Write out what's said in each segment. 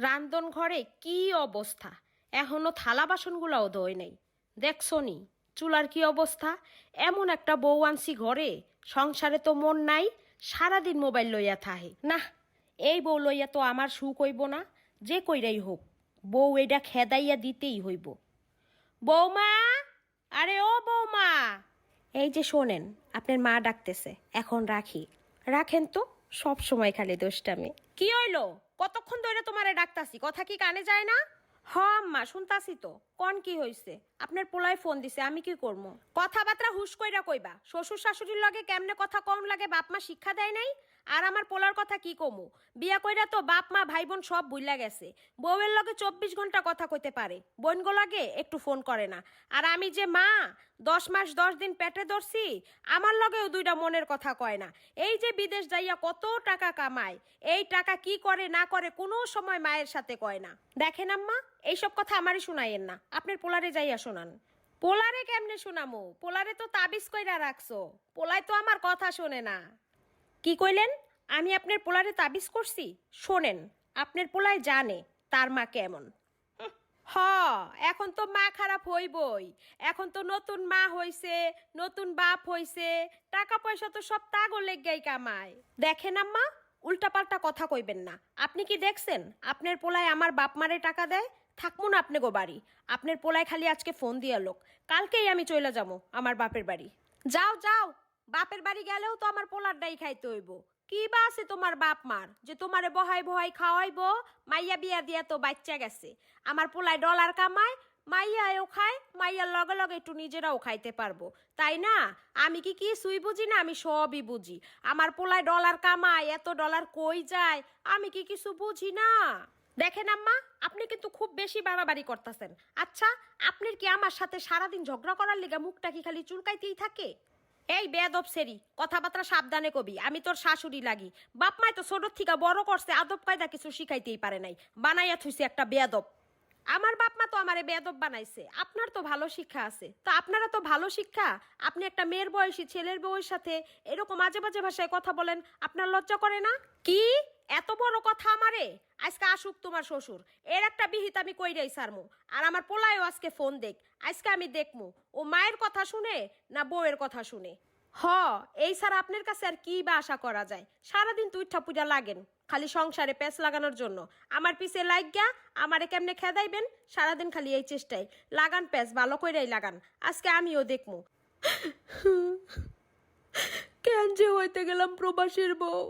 রান্ধন ঘরে কি অবস্থা! এখনো থালা বাসনগুলাও ধোয় নাই। দেখছো নি চুলার কি অবস্থা? এমন একটা বউ আনছি ঘরে, সংসারে তো মন নাই, সারাদিন মোবাইল লইয়া থাহে না। এই বউ লইয়া তো আমার সুখ হইব না, যে কইরাই হোক বউ এইটা খেদাইয়া দিতেই হইব। বৌমা, আরে ও বৌমা, এই যে শোনেন, আপনার মা ডাকতেছে, এখন রাখি। রাখেন তো, সব সময় খালি দোষটামি। কি হইলো? কতক্ষণ ধরে তোমারে ডাকতাছি, কথা কি কানে যায় না? হ আম্মা, শুনতাছি তো। কোন কি হইছে? আপনার পোলায় ফোন দিছে, আমি কি করবো? কথাবার্তা হুশ কইরা কইবা। শ্বশুর শাশুড়ির লগে কেমনে কথা কম লাগে বাপ মা শিক্ষা দেয় নাই? আর আমার পোলার কথা কি কমু? বিয়া কইরা তো বাপ মা ভাই বোন সব ভুইলা গেছে। বউয়ের লগে 24 ঘন্টা কথা কইতে পারে, বোনগো লাগে একটু ফোন করে না। আর আমি যে মা, 10 মাস 10 দিন পেটে ধরছি, আমার লগেও দুইটা মনের কথা কয় না। এই যে বিদেশ যাইয়া কত টাকা কামায়, এই টাকা কি করে না করে কোনো সময় মায়ের সাথে কয় না। দেখেন আম্মা, এইসব কথা আমারই শুনাইয়েন না, আপনার পোলারে যাইয়া শোনান। পোলারে কেমনে শোনামো? পোলারে তো তাবিজ কইরা রাখছো, পোলাই তো আমার কথা শোনে না। কি কইলেন? আমি আপনার পোলারে তাবিজ করছি? শোনেন, আপনার পোলায় জানে তার মা কেমন। হ, এখন তো মা খারাপ হইবই। এখন তো নতুন মা হইছে, নতুন বাপ হইছে, টাকা পয়সা তো সব তাগো লেগাই কামায়। দেখেন আম্মা, উল্টাপাল্টা কথা কইবেন না। আপনি কি দেখছেন আপনার পোলায় আমার বাপ মারে টাকা দেয়? থাকবো না আপনি গো বাড়ি। আপনার পোলায় খালি আজকে ফোন দিয়া লোক, কালকেই আমি চলে যাবো আমার বাপের বাড়ি। যাও যাও, বাপের বাড়ি গেলেও তো আমার পোলার ডাই খাইতে হইব। কি বা আছে তোমার বাপ মার যে তোমারে বহাই বহাই খাওয়াইবো? মাইয়া বিয়া দিয়া তো বাচ্চা গেছে। আমার পোলায় ডলার কামায়, মাইয়াও খায়, মাইয়ার লগে লগে একটু নিজেরাও খাইতে পারবো, তাই না? আমি কি কিছুই বুঝি না? আমি সবই বুঝি। আমার পোলায় ডলার কামায়, এত ডলার কই যায়, আমি কি কিছু বুঝি না? দেখেন আম্মা, আপনি কিন্তু খুব বেশি বাড়াবাড়ি করতেছেন। আচ্ছা, আপনার কি আমার সাথে সারাদিন ঝগড়া করার লিগা মুখটা কি খালি চুলকাইতেই থাকে? এই বেয়াদব সেরি, কথাবার্তা সাবধানে কবি। আমি তোর শাশুড়ি লাগি। বাপ মায় তো ছোট থেকে বড় করছে, আদব কায়দা কিছু শিখাইতেই পারে নাই, বানাইয়া থুইছে একটা বেয়াদব। আমার বাপ মা তো আমারে বেয়াদব বানাইছে, আপনার তো ভালো শিক্ষা আছে। তো আপনারা তো ভালো শিক্ষা, আপনি একটা মেয়ের বয়সী ছেলের বউয়ের সাথে এরকম আজে বাজে ভাষায় কথা বলেন, আপনার লজ্জা করে না? কি এত বড় কথা আমারে? আজকে আসুক তোমার শ্বশুর, এর একটা বিহিত আমি কইরাই সারমু। আর আমার পোলায়ও আজকে ফোন দেখ, আজকে আমি দেখমু ও মায়ের কথা শুনে না বউয়ের কথা শুনে। হ, এই স্যার আপনার কাছে আর কি বা আশা করা যায়? সারাদিন তুই ঠাপুজা লাগেন খালি সংসারে প্যাঁচ লাগানোর জন্য। আমার পিছে লাগিয়া আমারে কেমনে খেদাইবেন, সারাদিন খালি এই চেষ্টায়। লাগান প্যাঁচ, ভালো কইরাই লাগান, আজকে আমিও দেখমু। কেন যে হইতে গেলাম প্রবাসীর বউ?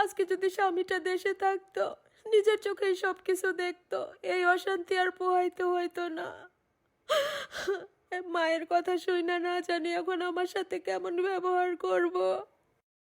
আজকে যদি স্বামীটা দেশে থাকতো, নিজের চোখেই সব কিছু দেখতো, এই অশান্তি আর পোহাইতে হইতো না। মায়ের কথা শুই না, না জানি এখন আমার সাথে কেমন ব্যবহার করব।